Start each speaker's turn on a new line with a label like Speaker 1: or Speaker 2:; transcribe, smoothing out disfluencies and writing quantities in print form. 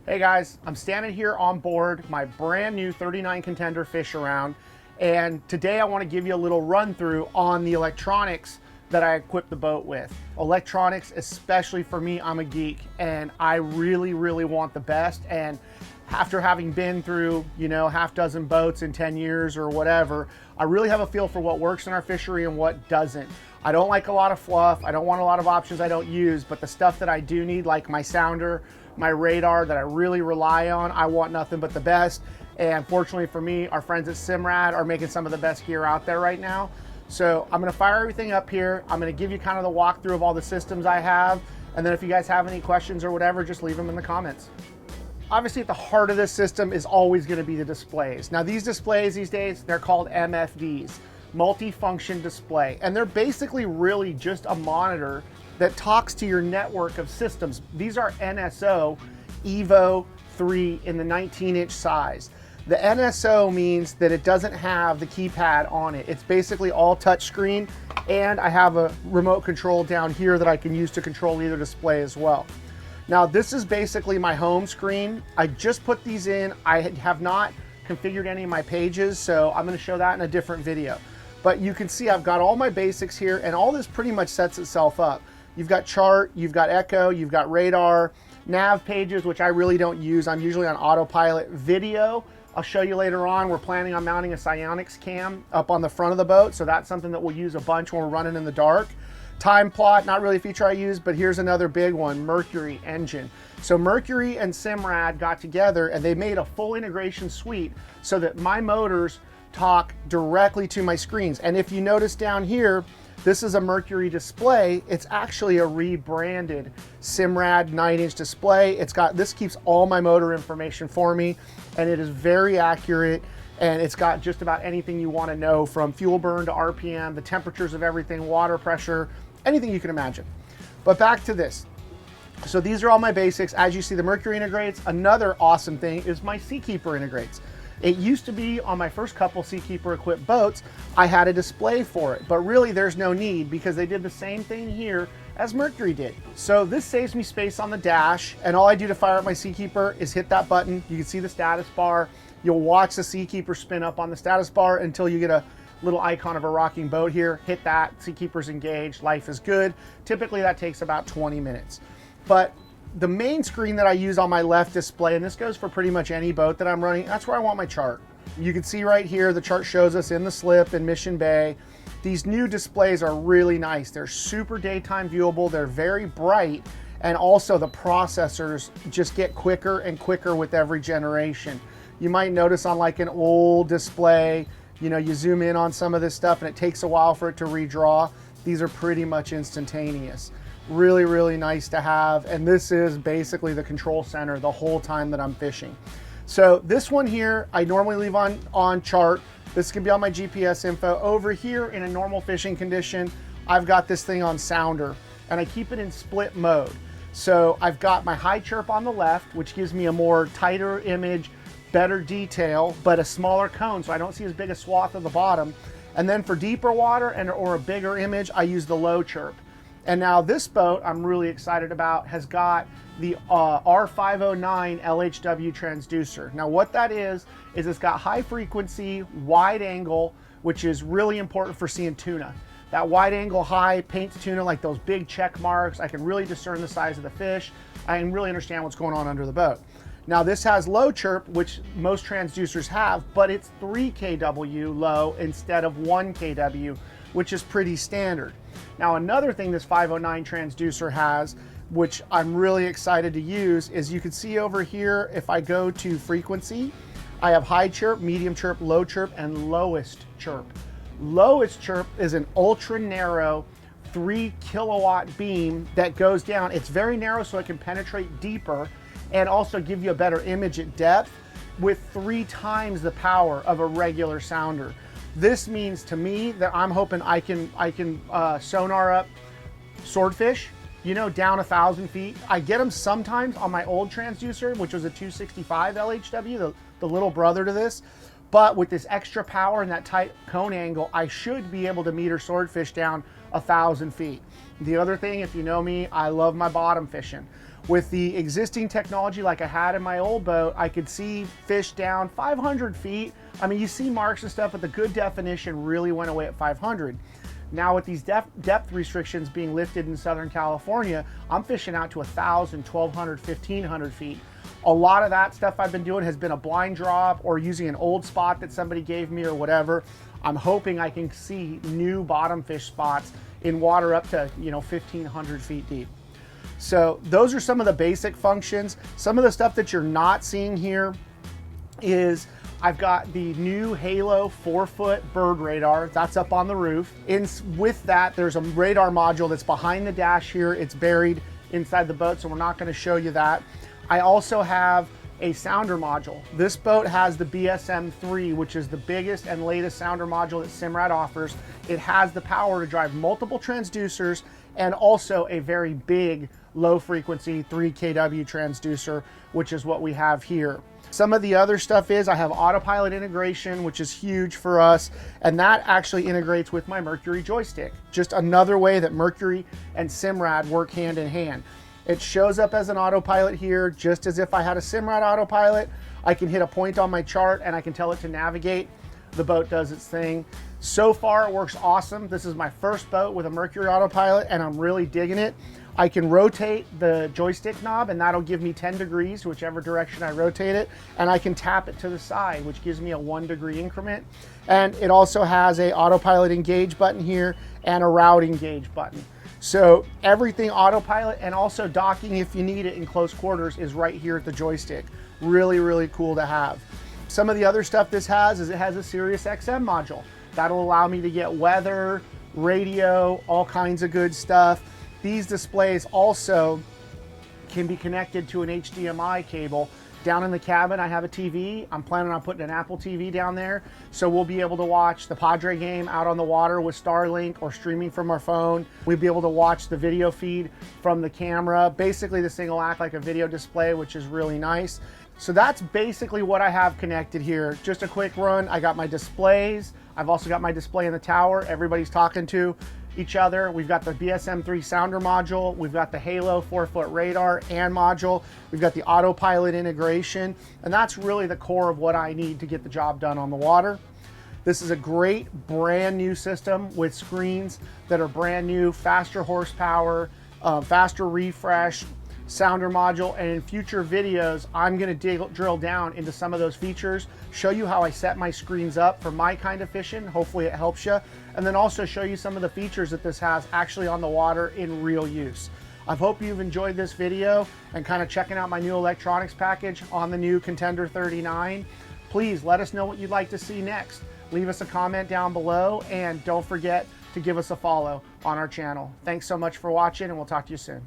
Speaker 1: Hey guys, I'm standing here on board my brand new 39 Contender fish around, and today I want to give you a little run through on the electronics that I equipped the boat with. Electronics, especially for me, I'm a geek and I really want the best. And after having been through, half dozen boats in 10 years or whatever, I really have a feel for what works in our fishery and what doesn't. I don't like a lot of fluff. I don't want a lot of options I don't use, but the stuff that I do need, like my sounder, my radar that I really rely on, I want nothing but the best. And fortunately for me, our friends at Simrad are making some of the best gear out there right now. So I'm gonna fire everything up here. I'm gonna give you kind of the walkthrough of all the systems I have. And then if you guys have any questions or whatever, just leave them in the comments. Obviously at the heart of this system is always gonna be the displays. Now these displays these days, they're called MFDs, multi-function display. And they're basically really just a monitor that talks to your network of systems. These are NSO Evo 3 in the 19-inch size. The NSO means that it doesn't have the keypad on it. It's basically all touchscreen, and I have a remote control down here that I can use to control either display as well. Now this is basically my home screen. I just put these in. I have not configured any of my pages, so I'm gonna show that in a different video. But you can see I've got all my basics here, and all this pretty much sets itself up. You've got chart, you've got echo, you've got radar, nav pages, which I really don't use. I'm usually on autopilot. Video, I'll show you later on. We're planning on mounting a Psionics cam up on the front of the boat, so that's something that we'll use a bunch when we're running in the dark. Time plot, not really a feature I use, but here's another big one, Mercury engine. So Mercury and Simrad got together and they made a full integration suite so that my motors talk directly to my screens. And if you notice down here, this is a Mercury display. It's actually a rebranded Simrad 9-inch display. This keeps all my motor information for me, and it is very accurate, and it's got just about anything you want to know, from fuel burn to RPM, the temperatures of everything, water pressure, anything you can imagine. But back to this. So these are all my basics. As you see, the Mercury integrates. Another awesome thing is my Seakeeper integrates. It used to be on my first couple Seakeeper equipped boats, I had a display for it, but really there's no need because they did the same thing here as Mercury did. So this saves me space on the dash, and all I do to fire up my Seakeeper is hit that button. You can see the status bar. You'll watch the Seakeeper spin up on the status bar until you get a little icon of a rocking boat here. Hit that, Seakeeper's engaged, life is good. Typically that takes about 20 minutes. But the main screen that I use on my left display, and this goes for pretty much any boat that I'm running, that's where I want my chart. You can see right here, the chart shows us in the slip in Mission Bay. These new displays are really nice. They're super daytime viewable, they're very bright, and also the processors just get quicker and quicker with every generation. You might notice on like an old display, you zoom in on some of this stuff and it takes a while for it to redraw. These are pretty much instantaneous. Really nice to have, and this is basically the control center the whole time that I'm fishing. So this one here I normally leave on chart. This can be on my GPS info. Over here in a normal fishing condition, I've got this thing on sounder, and I keep it in split mode. So I've got my high chirp on the left, which gives me a more tighter image, better detail, but a smaller cone, so I don't see as big a swath of the bottom. And then for deeper water or a bigger image, I use the low chirp. And now this boat I'm really excited about has got the R509 LHW transducer. Now what that is it's got high frequency, wide angle, which is really important for seeing tuna. That wide angle high paints tuna like those big check marks. I can really discern the size of the fish. I can really understand what's going on under the boat. Now this has low chirp, which most transducers have, but it's 3 kW low instead of 1 kW, which is pretty standard. Now another thing this 509 transducer has, which I'm really excited to use, is you can see over here, if I go to frequency, I have high chirp, medium chirp, low chirp, and lowest chirp. Lowest chirp is an ultra narrow 3 kilowatt beam that goes down. It's very narrow so it can penetrate deeper and also give you a better image at depth with 3 times the power of a regular sounder. This means to me that I'm hoping I can sonar up swordfish, down 1,000 feet. I get them sometimes on my old transducer, which was a 265 LHW, the little brother to this. But with this extra power and that tight cone angle, I should be able to meter swordfish down 1,000 feet. The other thing, if you know me, I love my bottom fishing. With the existing technology like I had in my old boat, I could see fish down 500 feet. I mean, you see marks and stuff, but the good definition really went away at 500. Now with these depth restrictions being lifted in Southern California, I'm fishing out to 1,000, 1,200, 1,500 feet. A lot of that stuff I've been doing has been a blind drop or using an old spot that somebody gave me or whatever. I'm hoping I can see new bottom fish spots in water up to, 1,500 feet deep. So those are some of the basic functions. Some of the stuff that you're not seeing here is I've got the new Halo 4-foot bird radar. That's up on the roof. With that, there's a radar module that's behind the dash here. It's buried inside the boat, so we're not going to show you that. I also have a sounder module. This boat has the BSM-3, which is the biggest and latest sounder module that Simrad offers. It has the power to drive multiple transducers and also a very big low frequency 3 kW transducer, which is what we have here. Some of the other stuff is I have Autopilot integration, which is huge for us, and that actually integrates with my Mercury joystick. Just another way that Mercury and Simrad work hand in hand. It shows up as an autopilot here, just as if I had a Simrad autopilot. I can hit a point on my chart and I can tell it to navigate. The boat does its thing. So far, it works awesome. This is my first boat with a Mercury autopilot and I'm really digging it. I can rotate the joystick knob and that'll give me 10 degrees, whichever direction I rotate it. And I can tap it to the side, which gives me a 1 degree increment. And it also has a autopilot engage button here and a route engage button. So everything autopilot and also docking if you need it in close quarters is right here at the joystick. Really, really cool to have. Some of the other stuff this has is it has a Sirius XM module. That'll allow me to get weather, radio, all kinds of good stuff. These displays also can be connected to an HDMI cable. Down in the cabin, I have a TV. I'm planning on putting an Apple TV down there. So we'll be able to watch the Padre game out on the water with Starlink or streaming from our phone. We'll be able to watch the video feed from the camera. Basically, this thing will act like a video display, which is really nice. So that's basically what I have connected here. Just a quick run. I got my displays. I've also got my display in the tower. Everybody's talking to each other. We've got the BSM-3 sounder module. We've got the Halo 4-foot radar and module. We've got the Autopilot integration. And that's really the core of what I need to get the job done on the water. This is a great brand new system with screens that are brand new, faster horsepower, faster refresh, sounder module, and in future videos, I'm gonna drill down into some of those features, show you how I set my screens up for my kind of fishing. Hopefully it helps you. And then also show you some of the features that this has actually on the water in real use. I hope you've enjoyed this video and kind of checking out my new electronics package on the new Contender 39. Please let us know what you'd like to see next. Leave us a comment down below and don't forget to give us a follow on our channel. Thanks so much for watching and we'll talk to you soon.